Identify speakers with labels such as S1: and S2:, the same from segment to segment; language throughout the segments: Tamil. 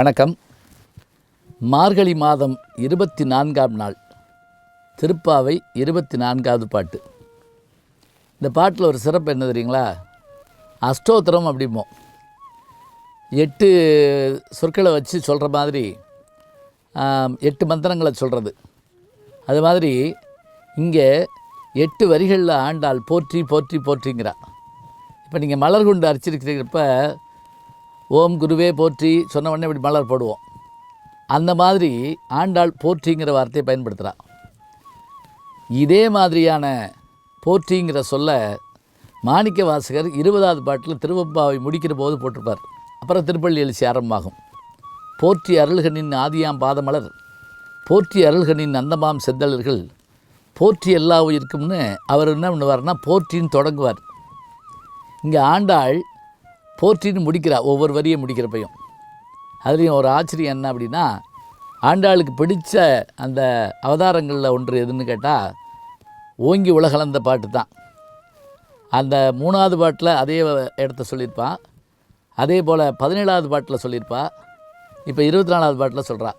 S1: வணக்கம். மார்கழி மாதம் 24ஆம் நாள், திருப்பாவை 24வது பாட்டு. இந்த பாட்டில் ஒரு சிறப்பு என்ன தெரியுங்களா? அஷ்டோத்திரம் அப்படிம்போம். 8 சொற்களை வச்சு சொல்கிற மாதிரி 8 மந்திரங்களை சொல்கிறது. அது மாதிரி இங்கே 8 வரிகளில் ஆண்டாள் போற்றி போற்றி போற்றிங்கிறா. இப்போ நீங்கள் மலர் கொண்டு அர்ச்சிருக்கிறப்ப ஓம் குருவே போற்றி சொன்ன உடனே இப்படி மலர் போடுவோம். அந்த மாதிரி ஆண்டாள் போற்றிங்கிற வார்த்தையை பயன்படுத்துகிறா. இதே மாதிரியான போற்றிங்கிற சொல்ல மாணிக்க வாசகர் 20வது பாட்டில் திருவெம்பாவை முடிக்கிற போது போட்டிருப்பார். அப்புறம் திருப்பள்ளி எழுச்சி ஆரம்பமாகும். போற்றி அருள்கனின் ஆதியாம் பாதமலர், போற்றி அருள்கனின் அந்தமாம் செந்தளர்கள், போற்றி எல்லா உயிருக்கும்னு அவர் என்ன பண்ணுவார்னா போற்றின்னு தொடங்குவார். இங்கே ஆண்டாள் போற்றின்னு முடிக்கிறா, ஒவ்வொரு வரியை முடிக்கிறப்பையும். அதுலேயும் ஒரு ஆச்சரியம் என்ன அப்படின்னா, ஆண்டாளுக்கு பிடித்த அந்த அவதாரங்களில் ஒன்று எதுன்னு கேட்டால் ஓங்கி உலகளந்த பாட்டு தான். அந்த 3வது பாட்டில் அதே இடத்த சொல்லியிருப்பான். அதே போல் 17வது பாட்டில் சொல்லியிருப்பா. இப்போ 24வது பாட்டில் சொல்கிறா.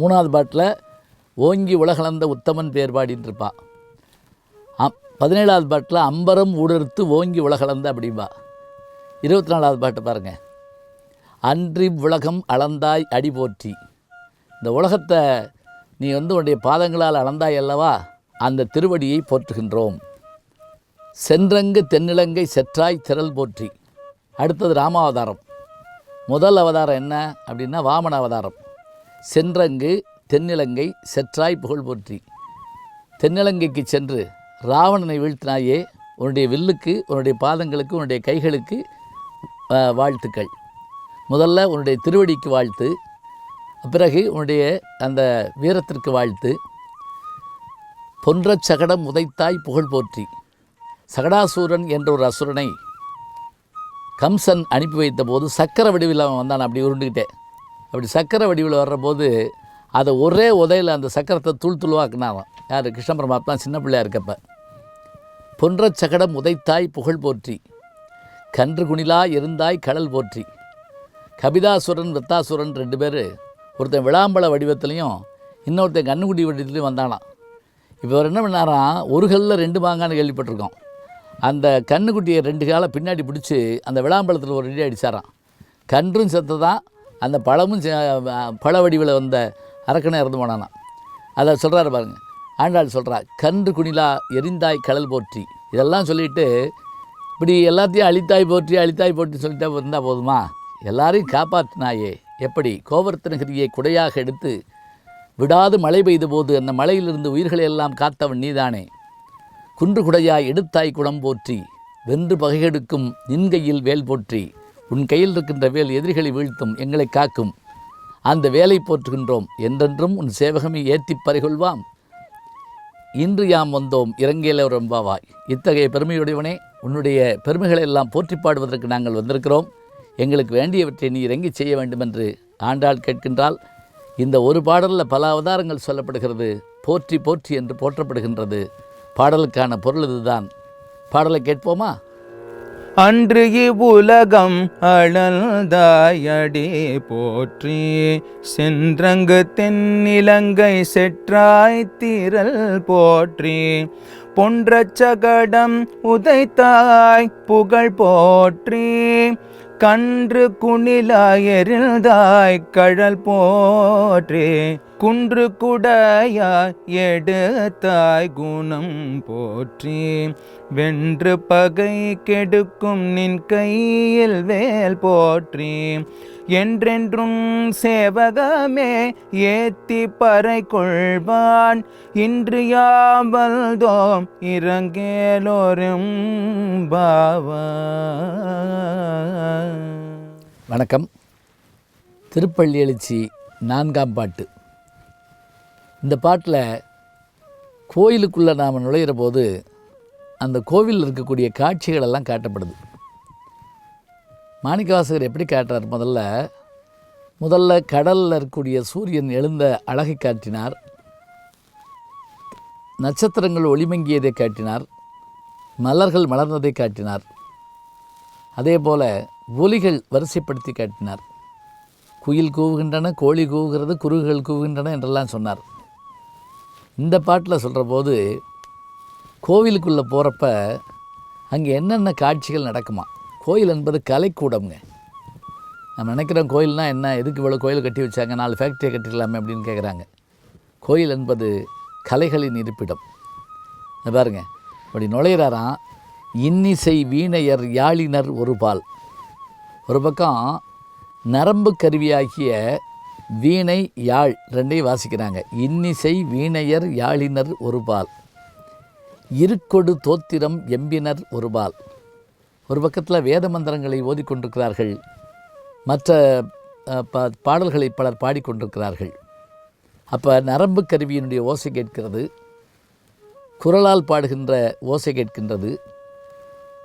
S1: 3வது பாட்டில் ஓங்கி உலகளந்த உத்தமன் பேர் பாடின்னு இருப்பா. 17வது பாட்டில் அம்பரம் ஊடறுத்து ஓங்கி உலகளந்த அப்படின்பா. 24வது பாட்டு பாருங்கள். அன்றி உலகம் அளந்தாய் அடி போற்றி. இந்த உலகத்தை நீ உன்னுடைய பாதங்களால் அளந்தாய் அல்லவா, அந்த திருவடியை போற்றுகின்றோம். சென்றங்கு தென்னிலங்கை செற்றாய் திரள் போற்றி. அடுத்தது ராமாவதாரம். முதல் அவதாரம் என்ன அப்படின்னா வாமன அவதாரம். சென்றங்கு தென்னிலங்கை செற்றாய் புகழ் போற்றி. தென்னிலங்கைக்கு சென்று ராவணனை வீழ்த்தினாயே, உன்னுடைய வில்லுக்கு, உன்னுடைய பாதங்களுக்கு, உன்னுடைய கைகளுக்கு வாழ்த்துக்கள். முதல்ல உன்னுடைய திருவடிக்கு வாழ்த்து, பிறகு உன்னுடைய அந்த வீரத்திற்கு வாழ்த்து. பொன்ற சகடம் உதைத்தாய் புகழ் போற்றி. சகடாசூரன் என்ற ஒரு அசுரனை கம்சன் அனுப்பி வைத்த போது சக்கர வடிவில் அவன் வந்தான், அப்படி உருண்டுக்கிட்டே. அப்படி சக்கர வடிவில் வர்றபோது அதை ஒரே உதையில் அந்த சக்கரத்தை துள்துளுவாக்குனாராம். யார்? கிருஷ்ண பரமாத்மா சின்ன பிள்ளையாக இருக்கப்ப. பொன்ற சகடம் உதைத்தாய் புகழ் போற்றி. கன்று குணிலா இருந்தாய் கடல் போற்றி. கபிதாசுரன் வித்தாசுரன் 2 பேர், ஒருத்தன் விளாம்பழ வடிவத்துலையும் இன்னொருத்தன் கண்ணுக்குடி வடிவத்துலையும் வந்தானாம். இப்போ அவர் என்ன பண்ணாராம், ஒரு கல்லில் 2 மாங்கான்னு கேள்விப்பட்டிருக்கோம். அந்த கண்ணுக்குட்டியை 2 காலை பின்னாடி பிடிச்சி அந்த விளாம்பழத்தில் ஒரு அடி அடித்தாராம். கன்றும் செத்ததான், அந்த பழமும் பழ வடிவில் வந்த அரக்கனை இறந்து போனானாம். அதை சொல்கிறாரு பாருங்கள். ஆண்டாள் சொல்கிறா, கன்று குணிலா எரிந்தாய் கடல் போற்றி. இதெல்லாம் சொல்லிவிட்டு இப்படி எல்லாத்தையும் அழித்தாய் போற்றி சொல்லிட்டே இருந்தால் போதுமா? எல்லாரையும் காப்பாற்றினாயே. எப்படி? கோவர்த்தனகிரியை குடையாக எடுத்து விடாது மழை பெய்த போது அந்த மழையிலிருந்து உயிர்களை எல்லாம் காத்தவன் நீதானே. குன்று குடையாய் எடுத்தாய் குடம் போற்றி. வென்று பகையெடுக்கும் நின் கையில் வேல் போற்றி. உன் கையில் இருக்கின்ற வேல் எதிரிகளை வீழ்த்தும், எங்களை காக்கும். அந்த வேலை போற்றுகின்றோம். என்றென்றும் உன் சேவகமே ஏற்றிப் பறிகொள்வாம். இன்று யாம் வந்தோம் இறங்கையில் ரொம்பாவாய். இத்தகைய பெருமையுடையவனே, உன்னுடைய பெருமைகளை எல்லாம் போற்றி பாடுவதற்கு நாங்கள் வந்திருக்கிறோம். எங்களுக்கு வேண்டியவற்றை நீ இறங்கி செய்ய வேண்டும் என்று ஆண்டாள் கேட்கின்றால். இந்த ஒரு பாடலில் பல அவதாரங்கள் சொல்லப்படுகிறது. போற்றி போற்றி என்று போற்றப்படுகின்றது. பாடலுக்கான பொருள் இதுதான். பாடலை கேட்போமா?
S2: அன்று இவ்வுலகம் அளந்தாயடி போற்றி. சென்றங்கு தென்னிலங்கை செற்றாய் திரள் போற்றி. பொன்ற சகடம் உதைத்தாய் புகழ் போற்றி. கன்று குணிலாய் எரிந்தாய் கழல் போற்றி. குன்று குடையாய் எடுத்தாய் குணம் போற்றி. வென்று பகை கெடுக்கும் நின் கையில் வேல் போற்றி. என்றென்றும் சேவகமே ஏத்தி பறை கொள்வான். இன்று யாவல்தோம் இறங்கேலோரும் பாவா.
S1: வணக்கம். திருப்பள்ளி எழுச்சி 4ஆம் பாட்டு. இந்த பாட்டில் கோயிலுக்குள்ளே நாம் நுழையிற போது அந்த கோவிலில் இருக்கக்கூடிய காட்சிகளெல்லாம் காட்டப்படுது. மாணிக்கவாசகர் எப்படி காட்டுறார்? முதல்ல கடலில் இருக்கக்கூடிய சூரியன் எழுந்த அழகை காட்டினார். நட்சத்திரங்கள் ஒளிமங்கியதை காட்டினார். மலர்கள் மலர்ந்ததை காட்டினார். அதே போல் ஒலிகள் வரிசைப்படுத்தி காட்டினார். குயில் கூவுகின்றன, கோழி கூவுகிறது, குருகுகள் கூவுகின்றன என்றெல்லாம் சொன்னார். இந்த பாட்டில் சொல்கிற போது கோவிலுக்குள்ளே போகிறப்ப அங்கே என்னென்ன காட்சிகள் நடக்குமா. கோயில் என்பது கலைக்கூடம்ங்க. நம்ம நினைக்கிறோம் கோயில்னால் என்ன, எதுக்கு இவ்வளோ கோயில் கட்டி வச்சாங்க, 4 ஃபேக்ட்ரியை கட்டிக்கலாமே அப்படின்னு கேட்குறாங்க. கோயில் என்பது கலைகளின் இருப்பிடம். பாருங்க, அப்படி நுழையிறாராம். இன்னிசை வீணையர் யாழினர் ஒரு பால். ஒரு பக்கம் நரம்பு கருவியாகிய வீணை யாழ் ரெண்டையும் வாசிக்கிறாங்க. இன்னிசை வீணையர் யாழினர் ஒரு பால், இருக்கொடு தோத்திரம் எம்பினர் ஒரு பால். ஒரு பக்கத்தில் வேத மந்திரங்களை ஓதிக்கொண்டிருக்கிறார்கள், மற்ற பாடல்களை பலர் பாடிக்கொண்டிருக்கிறார்கள். அப்போ நரம்பு கருவியினுடைய ஓசை கேட்கிறது, குரலால் பாடுகின்ற ஓசை கேட்கின்றது.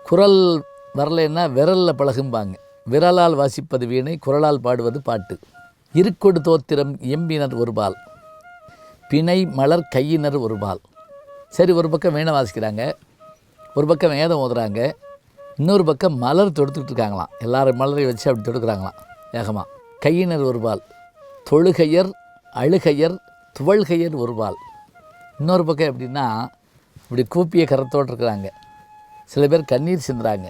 S1: குரல் வரலைன்னா விரலில் பழகும்பாங்க. விரலால் வாசிப்பது வீணை, குரலால் பாடுவது பாட்டு. இருக்கொடு தோத்திரம் எம்பினர் ஒரு பால், பிணை மலர் கையினர் ஒரு பால். சரி, ஒரு பக்கம் வீணை வாசிக்கிறாங்க, ஒரு பக்கம் வேதம் ஓதுறாங்க, இன்னொரு பக்கம் மலர் தொடுத்துக்கிட்டு இருக்காங்களாம். எல்லாரும் மலரை வச்சு அப்படி தொடுக்கிறாங்களாம் வேகமாக. கையினர் ஒரு பால், தொழுகையர் அழுகையர் துவள்கையர் ஒரு பால். இன்னொரு பக்கம் எப்படின்னா இப்படி கூப்பிய கரத்தோடு இருக்கிறாங்க. சில பேர் கண்ணீர் சிந்துறாங்க,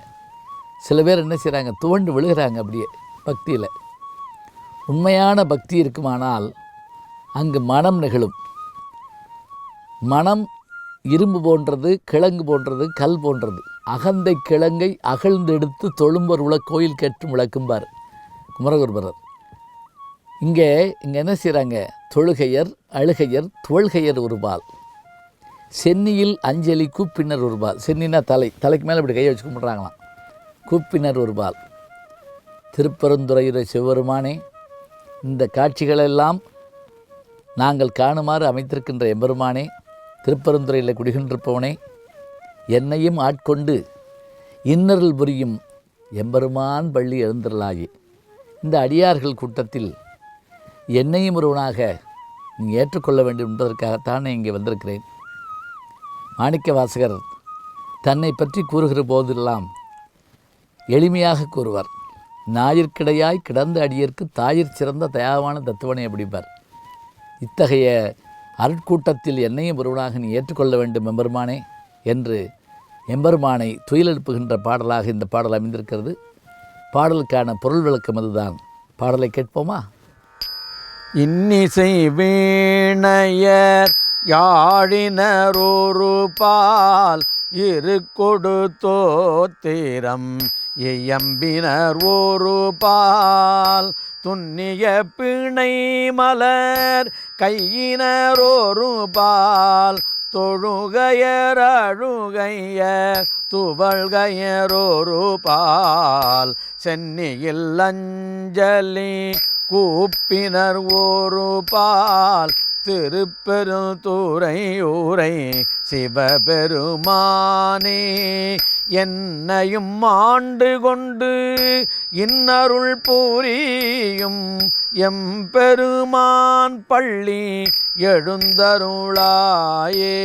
S1: சில பேர் என்ன செய்கிறாங்க, துவண்டு விழுகிறாங்க அப்படியே பக்தியில். உண்மையான பக்தி இருக்குமானால் அங்கு மனம் நிகழும். மனம் இரும்பு போன்றது, கிழங்கு போன்றது, கல் போன்றது. அகந்தை கிழங்கை அகழ்ந்தெடுத்து தொழும்பர் உள்ள கோயில் கேட்டும் விளக்கும்பார் குமரகுருபரர். இங்கே என்ன செய்கிறாங்க, தொழுகையர் அழுகையர் துவள்கையர் ஒரு பால், சென்னியில் அஞ்சலி கூப்பினர் ஒரு பால். சென்னினா தலைக்கு மேலே இப்படி கையை வச்சு கும்பிட்றாங்களாம். கூப்பினர் ஒரு பால். திருப்பெருந்துறையுரை சிவபெருமானே, இந்த காட்சிகளெல்லாம் நாங்கள் காணுமாறு அமைத்திருக்கின்ற எம்பெருமானே, திருப்பெருந்துறையில் குடிகின்றிருப்பவனே, என்னையும் ஆட்கொண்டு இன்னருள் புரியும் எம்பெருமான் பள்ளி எழுந்தருளாயே. இந்த அடியார்கள் கூட்டத்தில் என்னையும் ஒருவனாக நீ ஏற்றுக்கொள்ள வேண்டும் என்பதற்காகத்தானே இங்கே வந்திருக்கிறேன். மாணிக்க வாசகர் தன்னை பற்றி கூறுகிற போதெல்லாம் எளிமையாக கூறுவார். ஞாயிற்கிடையாய் கிடந்த அடியர்க்கு தாயிற் சிறந்த தயாவான தத்துவனை அப்படிப்பார். இத்தகைய அருட்கூட்டத்தில் என்னையும் ஒருவனாக நீ ஏற்றுக்கொள்ள வேண்டும் எம்பெருமானே என்று எம்பெருமானை துயிலெழுப்புகின்ற பாடலாக இந்த பாடல் அமைந்திருக்கிறது. பாடலுக்கான பொருள் விளக்கம் அதுதான். பாடலை கேட்போமா?
S2: இன்னிசை வீணையர் யாழினர் ஒரு பால், இருக்கொடு தோத்திரம் இயம்பினர் ஒரு பால், துன்னிய பிணை மலர் கையினர் ஒரு பால், தொழுகையர் அழுகையர் துவள்கையர் ஒரு பால், சென்னியில் அஞ்சலி கூப்பினர் ஒரு பால், திருப்பெருந்துறை ஊரை சிவபெருமானே, என்னையும் ஆண்டு கொண்டு இன்னருள் புரியும் எம்பெருமான் பள்ளி எழுந்தருளாயே.